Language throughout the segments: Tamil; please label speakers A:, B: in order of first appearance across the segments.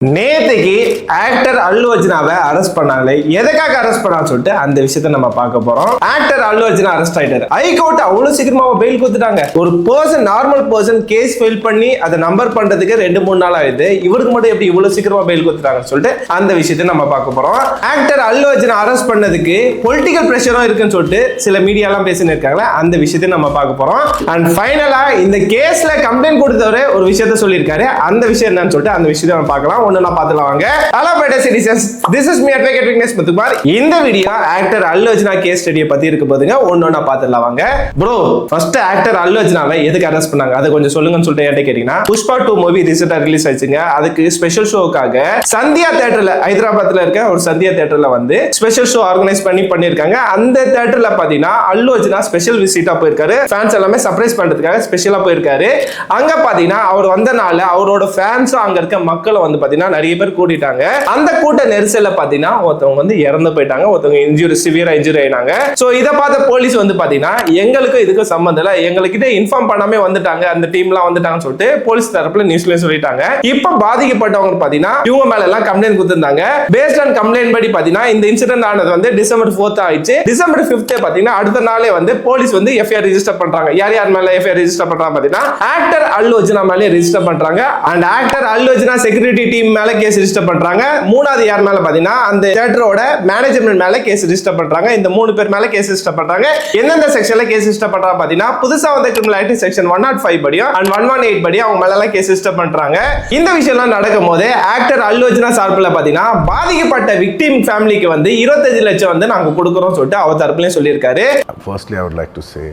A: நேத்துக்கு ஆக்டர் அல்லு அர்ஜுனாவை அரெஸ்ட் பண்ணாங்களே, எதுக்காக அரெஸ்ட் பண்ணான்னு சொல்லிட்டு அந்த விஷயத்த நம்ம பார்க்க போறோம். ஆக்டர் அல்லு அர்ஜுனா அரெஸ்ட் ஆயிட்டாரு. ஹைகோர்ட் அவ்வளவு சீக்கிரமா பெயில் கொடுத்துட்டாங்க. ஒரு person, normal person case file பண்ணி அதை நம்பர் பண்றதுக்கு 2-3 நாள் ஆயிடுது. இவருக்கு மட்டும் எப்படி இவ்வளவு சீக்கிரமா பெயில் கொடுத்துட்டாங்கன்னு சொல்லிட்டு அந்த விஷயத்தை நம்ம பார்க்க போறோம். ஆக்டர் அல்லு அர்ஜுனா அரெஸ்ட் பண்ணதுக்கு பொலிட்டிக்கல் பிரஷரும் இருக்குன்னு சொல்லிட்டு சில மீடியா எல்லாம் பேசிட்டு இருக்காங்க. அந்த விஷயத்தை நம்ம பார்க்க போறோம். அண்ட் ஃபைனலா இந்த கேஸ்ல கம்ப்ளைண்ட் கொடுத்தவரு ஒரு விஷயத்த சொல்லியிருக்காரு. அந்த விஷயம் என்னன்னு சொல்லிட்டு அந்த விஷயத்தை நம்ம பார்க்கலாம். ஒண்ணு பாத்துலாம் வாங்க. Hello brothers citizens, this is me advocate Vignesh Muthukumar. இந்த video actor Allu Arjuna case ஸ்டடியை பத்தி இருக்க போதுங்க. ஒண்ணொண்ணா பாத்துலாம் வாங்க. ப்ரோ, ஃபர்ஸ்ட் ஆக்டர் அல்லு அர்ஜுனாவை எதுக்கு அரெஸ்ட் பண்ணாங்க அதை கொஞ்சம் சொல்லுங்கன்னு சொல்லிட்டு என்கிட்ட கேட்டீங்கன்னா, புஷ்பா 2 மூவி ரீசெண்டா ரிலீஸ் ஆயிடுச்சுங்க. அதுக்கு ஸ்பெஷல் ஷோக்காக சந்தியா தியேட்டர்ல, ஹைதராபாத்ல இருக்க ஒரு சந்தியா தியேட்டர்ல வந்து ஸ்பெஷல் ஷோ ஆர்கனைஸ் பண்ணிருக்காங்க. அந்த தியேட்டர்ல பாத்தீங்கன்னா அல்லு அர்ஜுனா ஸ்பெஷல் விசிட்டா போயிருக்காரு. ஃபேன்ஸ் எல்லாமே சர்ப்ரைஸ் பண்றதுக்காக ஸ்பெஷலா போயிருக்காரு. அங்க பாத்தீங்கன்னா அவர் வந்தனால அவரோட ஃபேன்ஸும் அங்க இருக்க மக்களை வந்து பாத்தீங்கன்னா நிறைய பேர் கூட்டிட்டாங்க. அந்த கூட்ட நெரிசல்ல பாத்தீங்கன்னா ஒருத்தவங்க வந்து இறந்து போயிட்டாங்க, ஒருத்தவங்க சிவியரா இன்ஜூரி ஆயினாங்க. சோ இத பார்த்த போலீஸ் வந்து பாத்தீங்கன்னா எங்களுக்கு இதுக்கு சம்பந்தம் இல்ல, எங்ககிட்ட இன்ஃபார்ம் பண்ணாமே வந்துட்டாங்க, அந்த டீம்லாம் வந்துட்டாங்கன்னு சொல்லிட்டு போலீஸ் தரப்புல நியூஸ்ல சொல்லிட்டாங்க. இப்ப பாதிக்கப்பட்டவங்க பாத்தீங்கன்னா இவங்க மேல எல்லாம் கம்ப்ளைண்ட் கொடுத்திருந்தாங்க. பேஸ்ட் ஆன் கம்ப்ளைண்ட் படி பாத்தீங்கன்னா இந்த இன்சிடென்ட் ஆனது வந்து டிசம்பர் 4 ஆயிடுச்சு. டிசம்பர் 5 பாத்தீங்கன்னா அடுத்த நாளே வந்து போலீஸ் வந்து எஃப்ஐஆர் ரெஜிஸ்டர் பண்றாங்க. யார் யார் மேல எஃப்ஐஆர் ரெஜிஸ்டர் பண்றாங்க பாத்தீங்கன்னா ஆக்டர் அல்லு அர்ஜுனா மேல ரெஜிஸ்டர் பண்றாங்க. And actor Allu Arjuna security team மேல கேஸ் ரெஜிஸ்டர் பண்றாங்க. மூணாவது யார் மேல பாத்தீங்கன்னா அந்த தியேட்டரோட மேனேஜ்மென்ட் மேல கேஸ் ரெஜிஸ்டர் பண்றாங்க. இந்த 3 பேர் மேல கேஸ் ரெஜிஸ்டர் பண்றாங்க. எந்தெந்த செக்ஷன்ல கேஸ் ரெஜிஸ்டர் பண்றாங்க பாத்தீங்கன்னா புதுசா வந்த கிரிமினல் ஆக்ட் செக்ஷன் 105 படியும் அண்ட் 118 படி அவங்க மேல எல்லாம் கேஸ் ரெஜிஸ்டர் பண்றாங்க. இந்த விஷயம் எல்லாம் நடக்கும்போது ஆக்டர் அல்லு அர்ஜுனா சார்பில் பாத்தீங்கன்னா பாதிக்கப்பட்ட விக்டிம் ஃபேமிலிக்கு வந்து 25 லட்சம் வந்து நாங்க கொடுக்கறோம் சொல்லிட்டு அவர் தரப்புலயும் சொல்லியிருக்காரு.
B: Firstly, I would like to say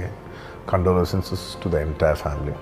B: condolences to the entire family.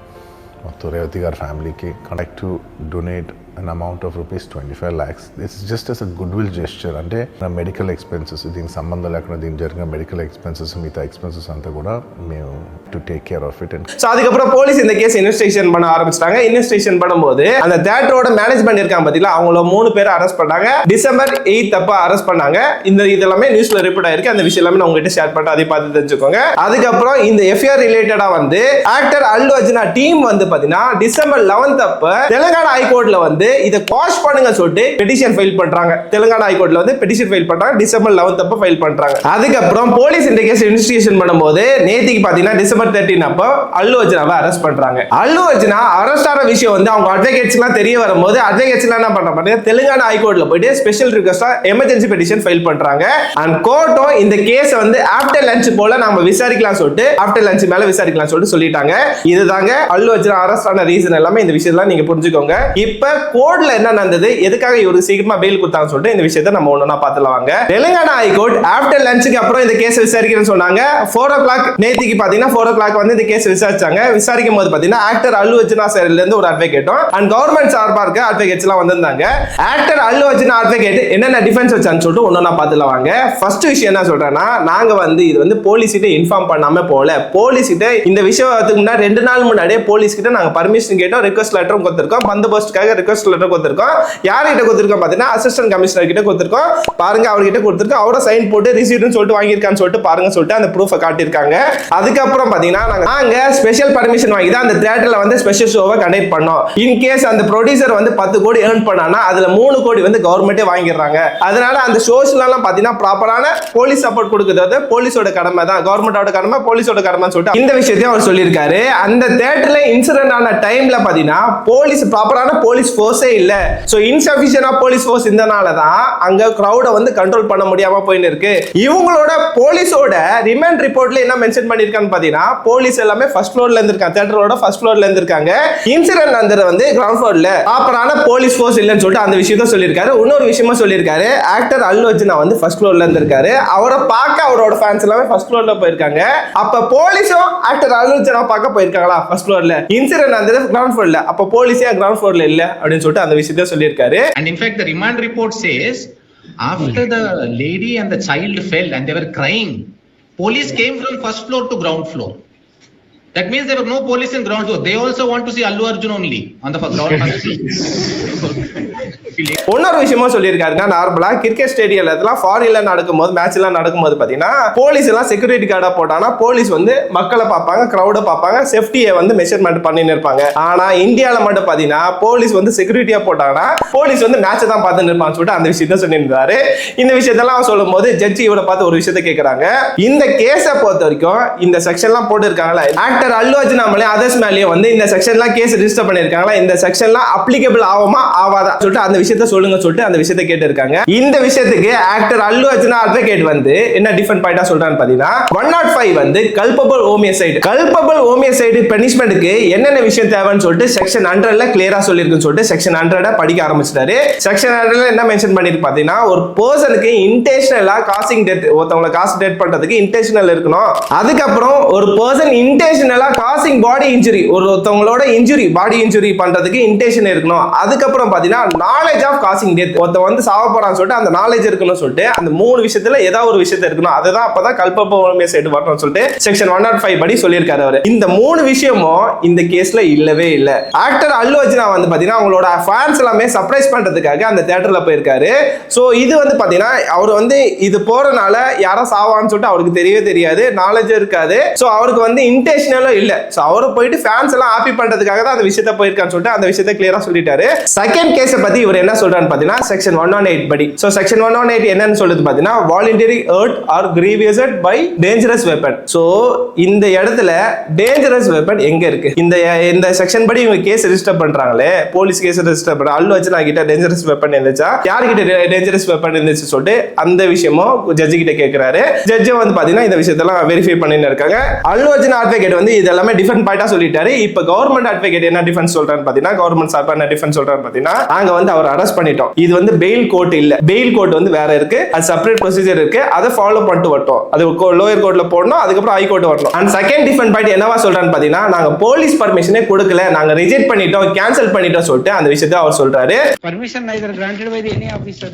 B: To Revati gar family ki I'd like to donate an amount of rupees 25 lakhs. This is just as a goodwill gesture. Ante medical expenses, దీనికి సంబంధం లేకుండా దీనికి జరిగిన మెడికల్ ఎక్స్పెన్సెస్, మిగతా ఎక్స్పెన్సెస్ అంతా కూడా మేము to take care of it.
A: So அதுக்கப்புறம் போலீஸ் இந்த கேஸ் இன்வெஸ்டிகேஷன் பண்ண ஆரம்பிச்சிட்டாங்க. இன்வெஸ்டிகேஷன் பண்ணும்போது அந்த தியேட்டரோட மேனேஜ்மென்ட் இருக்காங்க பாத்தீங்களா, அவங்கள 3 பேரை அரெஸ்ட் பண்ணாங்க. டிசம்பர் 8 அப்ப அரெஸ்ட் பண்ணாங்க. இந்த இதெல்லாமே நியூஸ்ல ரிப்போர்ட் ஆயிருக்கு. அந்த விஷயம் எல்லாமே நான் உங்ககிட்ட ஷேர் பண்ணிட்டு அதை பார்த்து தெரிஞ்சுக்கோங்க. அதுக்கப்புறம் இந்த எஃப்ஐஆர் ரிலேட்டடா வந்து ஆக்டர் அல்லு அர்ஜுனா டீம் வந்து பாத்தீங்கன்னா டிசம்பர் 11 அப்ப தெலுங்கானா ஹைகோர்ட்ல வந்து இத குவாஷ் பண்ணுங்க சொல்லிட்டு பெட்டிஷன் ஃபைல் பண்றாங்க. தெலுங்கானா ஹைகோர்ட்ல வந்து பெட்டிஷன் ஃபைல் பண்றாங்க. டிசம்பர் 11 அப்ப ஃபைல் பண்றாங்க. அதுக்கப்புறம் போலீஸ் இந்த கேஸ் இன்வெஸ்டிகேஷன் பண்ணும்போது நேத்திக்கு பாத்தீங்கன்னா டிசம்பர் 13 அப்ப அல்லு அர்ஜுனாவை அரெஸ்ட் பண்றாங்க. அல்லு அர்ஜுனா அரெஸ்ட் ஆன விஷயம் வந்து அவங்க அட்வொகேட்ஸ் எல்லாம் தெரிய வரும்போது அட்வொகேட்ஸ் எல்லாம் என்ன பண்றாங்க, தெலுங்கானா ஹைகோர்ட்ல போயிட்டு ஸ்பெஷல் ரிக்வெஸ்டா எமர்ஜென்சி பெட்டிஷன் ஃபைல் பண்றாங்க. அண்ட் கோர்ட்டும் இந்த கேஸ் வந்து ஆஃப்டர் லஞ்ச் போல நாம விசாரிக்கலாம் சொல்லிட்டு ஆஃப்டர் லஞ்ச் மேல விசாரிக்கலாம் சொல்லிட்டு சொல்லிட்டாங்க. இதுதாங்க அல்லு அர்ஜுனா அரெஸ்ட் ஆன ரீசன் எல்லாமே. இந்த விஷயம்லாம் நீங்க புரிஞ்சுக்கோங்க. இப்ப கோர்ட்ல என்ன நடந்தது, எதுக்காக இவருக்கு சீக்கிரமா பெயில் கொடுத்தாங்க சொல்லிட்டு இந்த விஷயத்தை நம்ம ஒண்ணா பார்த்துலாம் வாங்க. தெலுங்கானா ஹைகோர்ட் ஆஃப்டர் லஞ்சுக்கு அப்புறம் இந்த கேஸ் விசாரிக்கிறேன்னு சொன்னாங்க. 4 o'clock நேத்திக்கு பாத்தீங்கன்னா 4 o'clock வந்து இந்த கேஸ் விசாரிச்சாங்க. விசாரிக்கும் போது பாத்தீங்கன்னா ஆக்டர் அல்லு அர்ஜுனா சைடுல இருந்து ஒரு அட்வொகேட்டும் அண்ட் கவர்மெண்ட் சார்பா இருக்க அட்வொகேட்ஸ் எல்லாம் வந்திருந்தாங்க. ஆக்டர் அல்லு அர்ஜுனா அட்வொகேட் என்னென்ன டிஃபென்ஸ் வச்சான்னு சொல்லிட்டு ஒண்ணா பார்த்துலாம் வாங்க. ஃபர்ஸ்ட் விஷயம் என்ன சொல்றேன்னா, நாங்க வந்து இது வந்து போலீஸ் கிட்ட இன்ஃபார்ம் பண்ணாம போல. போலீஸ் கிட்ட இந்த விஷயத்துக்கு முன்னாடி 2 நாள் முன்னாடியே போலீஸ் கிட்ட நாங்க பர்மிஷன் கேட்டோம், ரிக்வெஸ்ட் லெட்டரும் கொடுத்திருக்கோம், பந்தோபஸ்துக்காக ரிக்வெஸ்ட் லெட்டர் கொடுத்திருக்கோம். யார்கிட்ட கொடுத்திருக்கோம் பாத்தீங்கன்னா அசிஸ்டன்ட் கமிஷனர் கிட்ட கொடுத்திருக்கோம். பாருங்க அவர்கிட்ட கொடுத்திருக்கோம், அவரோட சைன் போட்டு ரிசீப்ட்னு சொல்லிட்டு வாங்கியிருக்கான்னு சொல்லிட்டு பாருங்க சொல்லிட்டு அந்த ப்ரூஃபை காட்டியிருக்காங்க. அதுக்கப்புறம் பாத்தீங்கன்னா நாங்க ஸ்பெஷல் பர்மிஷன் வாங்கி தான் அந்த தியேட்டர்ல வந்து ஸ்பெஷல் ஷோவை கண்டக்ட் பண்ணோம். இன் கேஸ் அந்த ப்ரொடியூசர் வந்து 10 கோடி ஏர்ன் பண்ணானா அதுல 3 கோடி வந்து கவர்மெண்டே வாங்கிடுறாங்க. அதனால அந்த ஷோஸ்ல எல்லாம் பாத்தீங்கன்னா ப்ராப்பரான போலீஸ் சப்போர்ட் கொடுக்கிறது போலீஸோட கடமை தான், கவர்மெண்டோட கடமை, போலீஸோட கடமைன்னு சொல்லிட்டு இந்த விஷயத்தையும் அவர் சொல்லியிருக்காரு. அந்த தியேட்டர்ல இன்சிடென்ட் ஆன டைம்ல பாத்தீங்கன்னா போலீஸ் ப்ராப்பரான போலீஸ் ஃபோர்ஸே இல்ல. So insufficient of police force இருந்தனால தான் அங்க கிரவுட வந்து கண்ட்ரோல் பண்ண முடியாம போயின்னு இருக்கு. இவங்களோட போலீஸோட ரிமாண்ட் ரிப்போர்ட்ல என்ன மென்ஷன் பண்ணிருக்கான்னு பாத்தீங்கன்னா போலீஸ் எல்லாமே ஃபர்ஸ்ட் ஃப்ளோர்ல இருந்திருக்காங்க, தியேட்டரோட ஃபர்ஸ்ட் ஃப்ளோர்ல இருந்திருக்காங்க. இன்சிடென்ட் நடந்தது வந்து கிரவுண்ட் ஃப்ளோர்ல ப்ராப்பரான போலீஸ் ஃபோர்ஸ் இல்லன்னு சொல்லிட்டு அந்த விஷயத்தை சொல்லியிருக்காரு. இன்னொரு விஷயமா சொல்லியிருக்காரு, ஆக்டர் அல்லு அர்ஜுனா வந்து ஃபர்ஸ்ட் ஃப்ளோர்ல இருந்திருக்காரு. அவரை பார்க்க அவரோட ஃபேன்ஸ் எல்லாமே ஃபர்ஸ்ட் ஃப்ளோர்ல போயிருக்காங்க. அப்ப போலீஸும் ஆக்டர் அல்லு அர்ஜுனா பார்க்க போயிருக்காங்களா ஃபர்ஸ்ட் ஃப்ளோர்ல? இன்சிடென்ட் நடந்தது கிரவுண்ட் ஃப்ளோர்ல. அப்ப போலீஸே கிரவுண்ட் ஃப்ளோர்ல இல்ல அப்படின்னு சொல்லிட்டு அந்த விஷயத்தை சொல்லியிருக்காரு.
C: And in fact the remand report says after the lady and the child fell and they were crying, police came from first floor to ground floor. That means there were no police in ground zero. They also want to see Allu Arjun only on the ground.
A: இன்னொரு விஷயமும் சொல்லியிருக்காருங்க. நார்மலா கிரிக்கெட் ஸ்டேடியம்ல இதெல்லாம் ஃபாரின்ல நடக்கும்போது மேட்ச் எல்லாம் நடக்கும்போது பாத்தீங்கன்னா போலீஸ் எல்லாம் செக்யூரிட்டி கார்டா போட்டாங்கன்னா போலீஸ் வந்து மக்களை பார்ப்பாங்க, கிரௌட பார்ப்பாங்க, சேஃப்டியை வந்து மெஷர்மெண்ட் பண்ணின்னு இருப்பாங்க. ஆனா இந்தியால மட்டும் பாத்தீங்கன்னா போலீஸ் வந்து செக்யூரிட்டியா போட்டாங்கன்னா போலீஸ் வந்து மேட்சை தான் பார்த்துன்னு இருப்பான்னு சொல்லிட்டு அந்த விஷயத்த சொல்லியிருந்தாரு. இந்த விஷயத்தெல்லாம் சொல்லும் போது ஜட்ஜி இவரை பார்த்து ஒரு விஷயத்த கேட்கறாங்க. இந்த கேஸை பொறுத்த வரைக்கும் இந்த செக்ஷன்லாம் போட்டு இருக்காங்களா, ஆக்டர் அல்லு அர்ஜுன் மேலே அதர்ஸ் மேலேயே வந்து இந்த செக்ஷன்லாம் கேஸ் ரிஜிஸ்டர் பண்ணிருக்காங்களா, இந்த செக்ஷன்லாம் அப்ளிகபிள் ஆகுமா ஆவாதா சொல்லிட்டு அந்த விஷயத்த சொல்லுங்க சொல்லிட்டு அந்த விஷயத்தை கேட்டு இருக்காங்க. இந்த விஷயத்துக்கு ஆக்டர் அல்லு அர்ஜுன் அட்வொகேட் வந்து என்ன டிஃபரண்ட் பாயிண்டா சொல்றான்னு பாத்தீங்கன்னா 105 வந்து கல்பபிள் ஹோமிசைட். கல்பபிள் ஹோமிசைட் பனிஷ்மென்ட்க்கு என்னென்ன விஷயம் தேவைன்னு சொல்லிட்டு செக்ஷன் 100ல கிளியரா சொல்லிருக்குன்னு சொல்லிட்டு செக்ஷன் 100 படிக்க ஆரம்பிச்சிட்டாரு. செக்ஷன் 100ல என்ன மென்ஷன் பண்ணிருக்கு பாத்தீங்கன்னா ஒரு பர்சனுக்கு இன்டென்ஷனலா காசிங் டெத், ஒருத்தவங்களை காசு டெத் பண்றதுக்கு இன்டென்ஷனல் இருக்கணும். அதுக்கப்புறம் ஒரு பர்சன் இன்டென்ஷனலா காசிங் பாடி இன்ஜுரி, ஒருத்தவங்களோட இன்ஜுரி பாடி இன்ஜுரி பண்றதுக்கு இன்டென்ஷன் இருக்கணும். அதுக்கப்புறம் பாத்தீங்கன்னா நாலேஜ் ஆஃப் காசிங் டெத், ஒருத்த வந்து சாவ போறான்னு சொல்லிட்டு அந்த நாலேஜ் இருக்கணும்னு சொல்லிட்டு அந்த மூணு விஷயத்துல ஏதாவது ஒரு விஷயத்தை இருக்கணும். அதுதான் அப்பதான் கல்பபிள் ஹோமிசைட் வரணும்னு சொல்லிட்டு செக்ஷன் 105 படி சொல்லியிருக்காரு அவரு. இந்த மூணு விஷயமும் இந்த கேஸ்ல இல்லவே இல்ல. ஆக்டர் அல்லு அர்ஜுனா வந்து பாத்தீங்கன்னா அவங்களோட ஃபேன்ஸ் எல்லாமே சர்ப்ரைஸ் பண்றதுக்காக அந்த தியேட்டர்ல போயிருக்காரு. சோ இது வந்து பாத்தீங்கன்னா அவர் வந்து இது போறனால யாரும் சாவான்னு சொல்லிட்டு அவருக்கு தெரியவே தெரியாது, நாலேஜ் இருக்காது. சோ அவருக்கு வந்து இன்டென்ஷனலும் இல்ல. சோ அவரை போயிட்டு ஃபேன்ஸ் எல்லாம் ஹாப்பி பண்றதுக்காக தான் அந்த விஷயத்தை போயிருக்கான்னு சொல்லிட்டு அந்த விஷயத்தை கிளியரா சொல்லிட்டாரு. செகண்ட் கேஸை பத்தி இவர் என்ன சொல்றான்னு பாத்தீங்கன்னா செக்ஷன் 118 படி. சோ செக்ஷன் 118 என்னன்னு சொல்லுது பாத்தீங்கன்னா voluntary hurt or grievous by dangerous weapon. So இந்த இடத்துல டேஞ்சரஸ் வெப்பன் எங்க இருக்கு? இந்த செக்ஷன் படி இவங்க கேஸ் ரெஜிஸ்டர் பண்றாங்களே, போலீஸ் கேஸ் ரெஜிஸ்டர் பண்ற அல்லு அர்ஜுனா கிட்ட டேஞ்சரஸ் வெப்பன் இருந்துச்சா, யார்கிட்ட டேஞ்சரஸ் வெப்பன் இருந்துச்சு சொல்லிட்டு அந்த விஷயமும் ஜட்ஜி கிட்ட கேக்குறாரு. ஜட்ஜும் வந்து பாத்தீங்கன்னா இந்த விஷயத்தெல்லாம் வெரிஃபை பண்ணிட்டு இருக்காங்க. அல்லு அர்ஜுனா அட்வொகேட் வந்து இதெல்லாமே டிஃபரண்ட் பாயிண்டா சொல்லிட்டாரு. இப்ப கவர்மெண்ட் அட்வொகேட் என்ன டிஃபென்ஸ் சொல்றான்னு பாத்தீங்கன்னா, கவர்மெண்ட் சார்பா என்ன டிஃபென்ஸ் சொல்றான்னு பாத்தீங்கன்னா, நாங்க வந்து அவர் அரெஸ்ட் பண்ணிட்டோம், இது வந்து பெயில் கோர்ட் இல்ல, பெயில் கோர்ட் வந்து வேற இருக்கு, அது செப்பரேட் ப்ரொசீஜர் இருக்கு, அதை ஃபாலோ பண்ணிட்டு வரட்டும், அது லோயர் கோர்ட்ல போடணும், அதுக்கப்புறம் ஹை கோர்ட் வரணும். அண்ட் செகண்ட் டிஃபென்ட் பாயிண்ட் என்னவா சொல்றான்னு பாத்தீங்கன்னா, நாங்க போலீஸ் பர்மிஷனே கொடுக்கல, நாங்க ரிஜெக்ட் பண்ணிட்டோம், கேன்சல் பண்ணிட்டோம் சொல்லிட்டு அந்த விஷயத்தை அவர் சொல்றாரு.
D: Permission neither granted by any officer.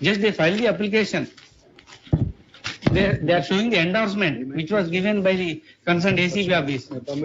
D: Just they file the application. They are showing the endorsement which was given by the concerned ACB office.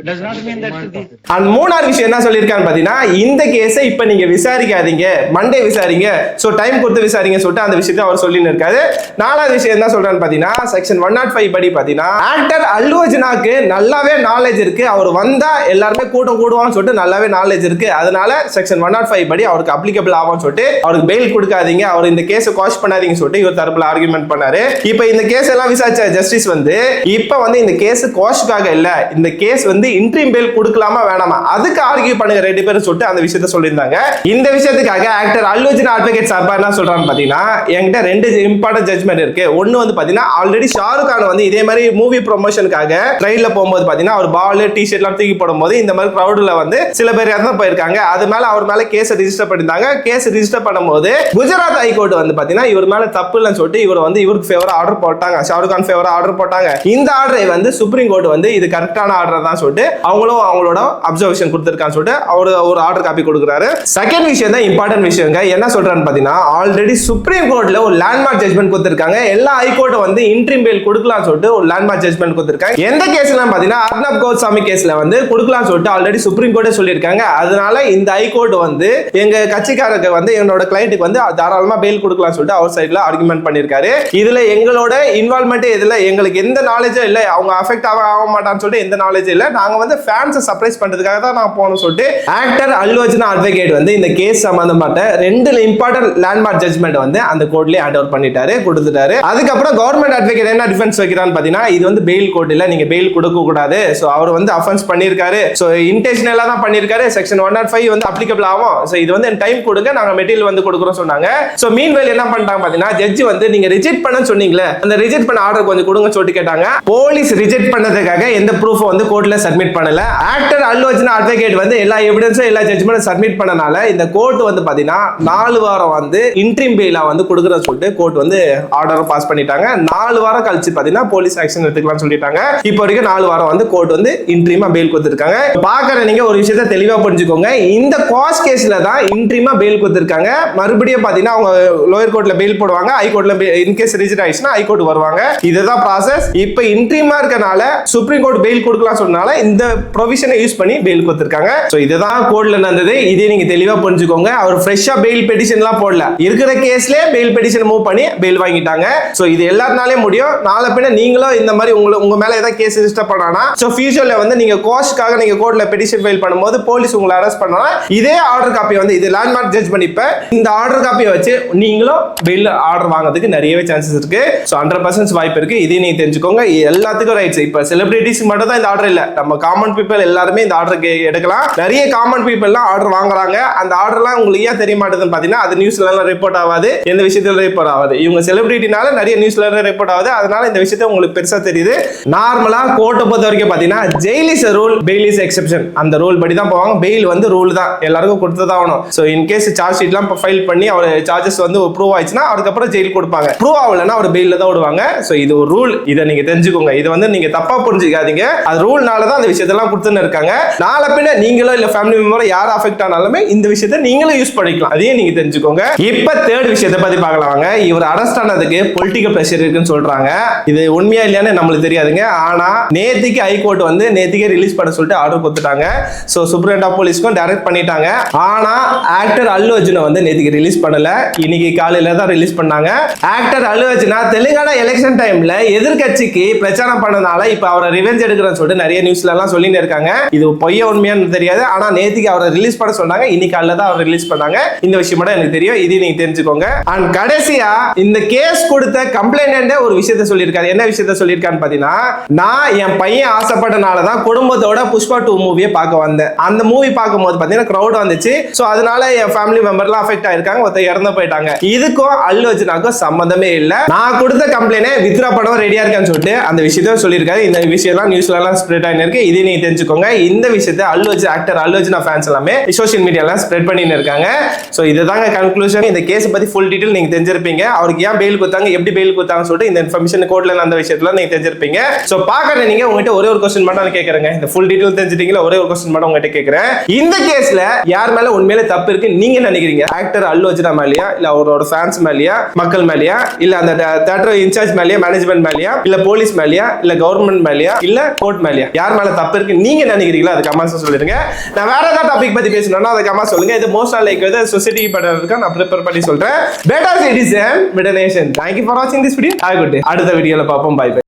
D: Does not mean that the
A: and மூணாவது விஷயம் என்ன சொல்லிருக்கான்னு பாத்தீங்கன்னா, இந்த கேஸை இப்ப நீங்க விசாரிக்காதீங்க, மண்டே விசாரிங்க, சோ டைம் கொடுத்து விசாரிங்க சொல்லிட்டு அந்த விஷயத்தை அவர் சொல்லி இருக்காரு. நாலாவது விஷயம் என்ன சொல்றான்னு பாத்தீங்கன்னா செக்ஷன் 105 படி பாத்தீங்கன்னா ஆக்டர் அல்லு அர்ஜுனாக்கு நல்லாவே நாலேஜ் இருக்கு, அவர் வந்தா எல்லாருமே கூட்டம் கூடுவான்னு சொல்லிட்டு நல்லாவே நாலேஜ் இருக்கு, அதனால செக்ஷன் 105 படி அவருக்கு அப்ளிகபிள் ஆகும்னு சொல்லிட்டு அவருக்கு பெயில் கொடுக்காதீங்க, அவர் இந்த கேஸை காஷ் பண்ணாதீங்க சொல்லிட்டு இவர் தரப்புல ஆர்குமெண்ட் பண்ணாரு. இப்ப இந்த கேஸ் எல்லாம் விசாரிச்ச ஜஸ்டிஸ் வந்து இப்ப வந்து இந்த கேஸ் கோஷ்காக இல்ல, இந்த கேஸ் வந்து இன்ட்ரீம் பெயில் கொடுக்கலாமா வேணாமா அதுக்கு ஆர்கியூ பண்ணுங்க ரெண்டு பேரும் சொல்லிட்டு அந்த விஷயத்தை சொல்லியிருந்தாங்க. இந்த விஷயத்துக்காக ஆக்டர் அல்லு அர்ஜுனா அட்வொகேட் சார்பா என்ன சொல்றான்னு பாத்தீங்கன்னா, என்கிட்ட ரெண்டு இம்பார்ட்டன்ட் ஜட்ஜ்மெண்ட் இருக்கு. ஒன்னு வந்து பாத்தீங்கன்னா ஆல்ரெடி ஷாருக் கான் வந்து இதே மாதிரி மூவி ப்ரொமோஷனுக்காக ட்ரெயின்ல போகும்போது பாத்தீங்கன்னா அவர் பால் டி-ஷர்ட் எல்லாம் தூக்கி போடும்போது இந்த மாதிரி கிரௌட்ல வந்து சில பேர் இறந்து போயிருக்காங்க, அது மேல அவர் மேல கேஸ் ரிஜிஸ்டர் பண்ணிருந்தாங்க. கேஸ் ரிஜிஸ்டர் பண்ணும்போது குஜராத் ஹைகோர்ட் வந்து பாத்தீங்கன்னா இவர் மேல தப்பு இல்லைன்னு சொல்லிட்டு இவர் வந்து இவருக்கு ஃபேவரா ஆர்டர் போட்டாங்க, ஷாருக் கான் ஃபேவரா ஆர்டர் போட்டாங்க. இந்த ஆர்டரை வந்து சுப்ரீம் கோர்ட் வந்து இது கரெக்டான ஆர்டர் தான் சொல்லிட்டு அவங்களும் அவங்களோட அப்சர்வேஷன் கொடுத்திருக்கான்னு சொல்லிட்டு அவர் ஒரு ஆர்டர் காப்பி கொடுக்குறாரு. செகண்ட் விஷயம் தான் இம்பார்ட்டன்ட் விஷயங்க. என்ன சொல்றான்னு பாத்தீங்கன்னா ஆல்ரெடி சுப்ரீம் கோர்ட்ல ஒரு லேண்ட்மார்க் ஜட்ஜ்மெண்ட் கொடுத்திருக்காங்க, எல்லா ஹைகோர்ட்டும் வந்து இன்ட்ரீம் பெயில் கொடுக்கலாம் சொல்லிட்டு ஒரு லேண்ட்மார்க் ஜட்ஜ்மெண்ட் கொடுத்திருக்காங்க. எந்த கேஸ்ல பாத்தீங்கன்னா அர்னப் கோஸ்வாமி கேஸ்ல வந்து கொடுக்கலாம் சொல்லிட்டு ஆல்ரெடி சுப்ரீம் கோர்ட்டே சொல்லியிருக்காங்க. அதனால இந்த ஹைகோர்ட் வந்து எங்க கட்சிக்காரருக்கு வந்து என்னோட கிளையண்ட்டுக்கு வந்து தாராளமா பெயில் கொடுக்கலாம் சொல்லிட்டு அவர் சைடுல ஆர்குமெண்ட் பண்ணிருக்காரு. இதுல எங்களோட இன்வால்வ்மெண்ட் இதுல எங்களுக்கு எந்த நாலேஜும் இல்ல, அவங்க அஃபெக்ட் ஆக மாட்டான்னு சொல்லிட்டு எந்த நாலேஜ் இல்ல, நாங்க வந்து ஃபேன்ஸை சர்ப்ரைஸ் பண்றதுக்காக தான் நான் போகணும் சொல்லிட்டு ஆக்டர் அல்லு அர்ஜுனா அட்வொகேட் வந்து இந்த கேஸ் சம்பந்தப்பட்ட ரெண்டு இம்பார்ட்டன்ட் லேண்ட்மார்க் ஜட்ஜ்மெண்ட் வந்து அந்த கோர்ட்லயே ஹேண்ட் ஓவர் பண்ணிட்டாரு, கொடுத்துட்டாரு. அதுக்கப்புறம் கவர்மெண்ட் அட்வொகேட் என்ன டிஃபென்ஸ் வைக்கிறான்னு பாத்தீங்கன்னா, இது வந்து பெயில் கோர்ட் இல்ல, நீங்க பெயில் கொடுக்க கூடாது, சோ அவர் வந்து அஃபென்ஸ் பண்ணிருக்காரு, சோ இன்டென்ஷனலா தான் பண்ணிருக்காரு, செக்ஷன் 105 வந்து அப்ளிகபிள் ஆகும், சோ இது வந்து டைம் கொடுங்க, நாங்க மெட்டீரியல் வந்து கொடுக்குறோம் சொன்னாங்க. சோ மீன்வேல் என்ன பண்ணிட்டாங்க பாத்தீங்கன்னா ஜட்ஜ் வந்து நீங்க ரிஜெக்ட் பண்ண சொன்னீங்களே, அந்த ரிஜெக்ட் பண்ண ஆர்டர் கொஞ்சம் கொடுங்க சொல்லிட்டு கேட்டாங்க. போலீஸ் ரிஜெக்ட் பண்ணதுக்காக எந்த ப்ரூஃப் வந்து கோர்ட்ல சப்மிட் பண்ணல. ஆக்டர் அல்லு அர்ஜுனா அட்வொகேட் வந்து எல்லா எவிடன்ஸும் எல்லா ஜட்ஜ்மெண்ட் சப்மிட் பண்ணனால இந்த கோர்ட் வந்து பாத்தீங்கன்னா 4 வாரம் வந்து இன்ட்ரீம் பெயிலா வந்து கொடுக்குறன்னு சொல்லிட்டு கோர்ட் வந்து ஆர்டர் பாஸ் பண்ணிட்டாங்க. 4 வாரம் கழிச்சு பாத்தீங்கன்னா போலீஸ் ஆக்ஷன் எடுத்துக்கலாம்னு சொல்லிட்டாங்க. இப்போ வரைக்கும் 4 வாரம் வந்து கோர்ட் வந்து இன்ட்ரீமா பெயில் கொடுத்திருக்காங்க. பாக்குற நீங்க ஒரு விஷயத்தை தெளிவா புரிஞ்சுக்கோங்க, இந்த காஸ் கேஸ்ல தான் இன்ட்ரீமா பெயில் கொடுத்திருக்காங்க. மறுபடியும் பாத்தீங்கன்னா அவங்க லோயர் கோர்ட்ல பெயில் போடுவாங்க, ஹை கோர்ட்ல இன்கேஸ் ரிஜெக்ட் ஆயிடுச்சுன்னா ஹை கோர்ட் வருவாங்க. போவாங்க. இதுதான் ப்ராசஸ். இப்போ இன்ட்ரீமா இருக்கனால சுப்ரீம் கோர்ட் பெயில் கொடுக்கலாம் சொன்னால இந்த ப்ரொவிஷனை யூஸ் பண்ணி பெயில் கொடுத்திருக்காங்க. சோ இதுதான் கோர்ட்ல நடந்தது. இதே நீங்க தெளிவா புரிஞ்சுக்கோங்க. அவர் ஃப்ரெஷ்ஷா பெயில் பெட்டிஷன்லாம் போடல, இருக்கிற கேஸ்லயே பெயில் பெட்டிஷன் மூவ் பண்ணி பெயில் வாங்கிட்டாங்க. சோ இது எல்லாருனாலே முடியும். நாளை பின்ன நீங்களும் இந்த மாதிரி உங்க மேல ஏதாவது கேஸ் ரெஜிஸ்டர் பண்ணானா சோ ஃபியூச்சர்ல வந்து நீங்க கோஸ்ட்காக நீங்க கோர்ட்ல பெட்டிஷன் ஃபைல் பண்ணும்போது போலீஸ் உங்களை அரெஸ்ட் பண்ணா இதே ஆர்டர் காப்பி வந்து இது லேண்ட்மார்க் ஜட்ஜ் பண்ணிப்ப இந்த ஆர்டர் காப்பியை வச்சு நீங்களும் பெயில் ஆர்டர் வாங்குறதுக்கு நிறையவே சான்சஸ் இருக்கு. சோ 100% வாய்ப்பு இருக்கு. இதே நீங்க தெரிஞ்சுக்கோங்க. எல்லாத்துக்கும் ரைட்ஸ். இப்ப செலிபிரிட்டிஸ் மட்டும் தான் இந்த ஆர்டர் இல்ல, நம்ம காமன் பீப்பிள் எல்லாருமே இந்த ஆர்டர் எடுக்கலாம். நிறைய காமன் பீப்பிள்லாம் ஆர்டர் வாங்குறாங்க. அந்த ஆர்டர்லாம் உங்களுக்கு ஏன் தெரிய மாட்டேதுன்னு பாத்தீங்கன்னா அது நியூஸ்ல எல்லாம் ரிப்போர்ட் ஆகாது, எந்த விஷயத்துல ரிப்போர்ட் ஆகாது. இவங்க செலிபிரிட்டினால நிறைய நியூஸ்ல ரிப்போர்ட் ஆகுது. அதனால இந்த விஷயத்தை உங்களுக்கு பெருசா தெரியுது. நார்மலா கோர்ட்டை பொறுத்த வரைக்கும் பாத்தீங்கன்னா jail is a rule, bail is exception. அந்த ரூல் படி தான் போவாங்க. பெயில் வந்து ரூல் தான், எல்லாருக்கும் கொடுத்துதான் ஆகணும். சோ இன் கேஸ் சார்ஜ் ஷீட்லாம் ஃபைல் பண்ணி அவர் சார்ஜஸ் வந்து ப்ரூவ் ஆயிடுச்சுன்னா அதுக்கப்புறம் ஜெயில் கொடுப்பாங்க. ப்ரூவ் ஆகலன்னா அவர் பெயில்ல தான் விடுவாங்க. சோ இது ஒரு ரூல். இதை நீங்க தெரிஞ்சுக்கோங்க. இது வந்து நீங்க தப்பா புரிஞ்சுக்காதீங்க. அது ரூல்னால தான் அந்த விஷயத்தெல்லாம் கொடுத்துன்னு இருக்காங்க. நாளை பின்ன நீங்களோ இல்ல ஃபேமிலி மெம்பரோ யார் அஃபெக்ட் ஆனாலுமே இந்த விஷயத்தை நீங்களும் யூஸ் பண்ணிக்கலாம். அதையும் நீங்க தெரிஞ்சுக்கோங்க. இப்ப தேர்ட் விஷயத்தை பத்தி பார்க்கலாம் வாங்க. இவர் அரெஸ்ட் ஆனதுக்கு பொலிட்டிக்கல் பிரஷர் இருக்குன்னு சொல்றாங்க. இது உண்மையா இல்லையான்னு நம்மளுக்கு தெரியாதுங்க. ஆனா நேத்திக்கு ஹைகோர்ட் வந்து நேத்திக்கே ரிலீஸ் பண்ண சொல்லிட்டு ஆர்டர் கொடுத்துட்டாங்க. சோ சூப்பரண்ட் ஆஃப் போலீஸ்க்கும் டைரக்ட் பண்ணிட்டாங்க. ஆனா ஆக்டர் அல்லு அர்ஜுனை வந்து நேத்திக்கு ரிலீஸ் பண்ணல, இன்னைக்கு காலையில தான் ரிலீஸ் பண்ணாங்க. ஆக்டர் அல்லு அர்ஜுனா தெலுங்கானா எலெக்ஷன் டைம்ல எதிர்கட்சிக்கு பிரச்சாரம் பண்ணனால இப்ப அவரை ரிவெஞ்ச் எடுக்கிறன்னு சொல்லிட்டு நிறைய நியூஸ்ல எல்லாம் சொல்லிட்டு இருக்காங்க. இது பொய்ய உண்மையான்னு தெரியாது. ஆனா நேத்திக்கு அவரை ரிலீஸ் பண்ண சொன்னாங்க, இன்னைக்கு காலையில தான் அவர் ரிலீஸ் பண்ணாங்க. இந்த விஷயம் மட்டும் எனக்கு தெரியும். இது நீங்க தெரிஞ்சுக்கோங்க. அண்ட் கடைசியா இந்த கேஸ் கொடுத்த கம்ப்ளைண்ட் ஒரு விஷயத்தை சொல்லியிருக்காரு. என்ன விஷயத்தை சொல்லியிருக்கான்னு பாத்தீங்கன்னா, நான் என் பையன் ஆசைப்பட்டனால தான் குடும்பத்தோட புஷ்பா 2 மூவியை பார்க்க வந்தேன். அந்த மூவி பார்க்கும்போது பாத்தீங்கன்னா கிரௌட் வந்துச்சு. சோ அதனால என் ஃபேமிலி மெம்பர்லாம் அஃபெக்ட் ஆயிருக்காங்க, ஒருத்தர் இறந்து போயிட்டாங்க. இதுக்கும் அல்லு அர்ஜுனாக்கும் சம்பந்தமே இல்ல. நான் கொடுத்த கம்ப்ளைண்ட் வித்ரா பண்ண ரெடியா இருக்கான்னு சொல்லிட்டு அந்த விஷயத்த சொல்லியிருக்காரு. இந்த விஷயம்லாம் நியூஸ்ல எல்லாம் ஸ்ப்ரெட் ஆகி இருக்கு. இது நீங்க தெரிஞ்சுக்கோங்க. இந்த விஷயத்தை அல்லு அர்ஜுன் ஆக்டர் அல்லு அர்ஜுனா ஃபேன்ஸ் எல்லாமே சோஷியல் மீடியால ஸ்ப்ரெட் பண்ணிட்டு இருக்காங்க. சோ இதுதாங்க கன்க்ளூஷன். இந்த கேஸ் பத்தி ஃபுல் டீடைல் நீங்க தெரிஞ்சிருப்பீங்க. அவருக்கு ஏன் பெயில் கொடுத்தாங்க, எப்படி பெயில் கொடுத்தாங்கன்னு சொல்லிட்டு இந்த இன்ஃபர்மேஷன் கோர்ட்ல அந்த விஷயத்துல நீங்க தெரிஞ்சிருப்பீங்க. சோ பாக்கற நீங்க உங்ககிட்ட ஒரே ஒரு क्वेश्चन மட்டும் நான் கேக்குறேங்க. இந்த ஃபுல் டீடைல் தெரிஞ்சிட்டீங்களா? ஒரே ஒரு क्वेश्चन மட்டும் உங்ககிட்ட கேக்குறேன். இந்த கேஸ்ல யார் மேல உண்மையிலே தப்பு இருக்கு நீங்க நினைக்கிறீங்க? ஆக்டர் அல்லு அர்ஜுனா மேலயா, இல்ல அவரோட ஃபேன்ஸ் மேலயா, மக்கள் மேலயா, இல்ல அந்த தியேட்டர் இன்சார்ஜ் மேலயா, மேனேஜ்மென்ட் மேலயா, இல்ல போலீஸ் மேலயா, இல்ல கவர்மெண்ட் மேலயா, இல்ல கோர்ட் மேலயா? யார் மேல தப்பு இருக்கு நீங்க நினைக்கிறீங்களா? அது கமெண்ட்ஸ் சொல்லிருங்க. நான் வேற ஏதாவது டாபிக் பத்தி பேசணும்னா அதை கமெண்ட் சொல்லுங்க. இது மோஸ்ட் லைக் சொசைட்டி படம் இருக்கா, நான் ப்ரிப்பேர் பண்ணி சொல்றேன். Better citizen better nation. Thank you for watching this video. Have a good day. அடுத்த வீடியோல பாப்போம். Bye by.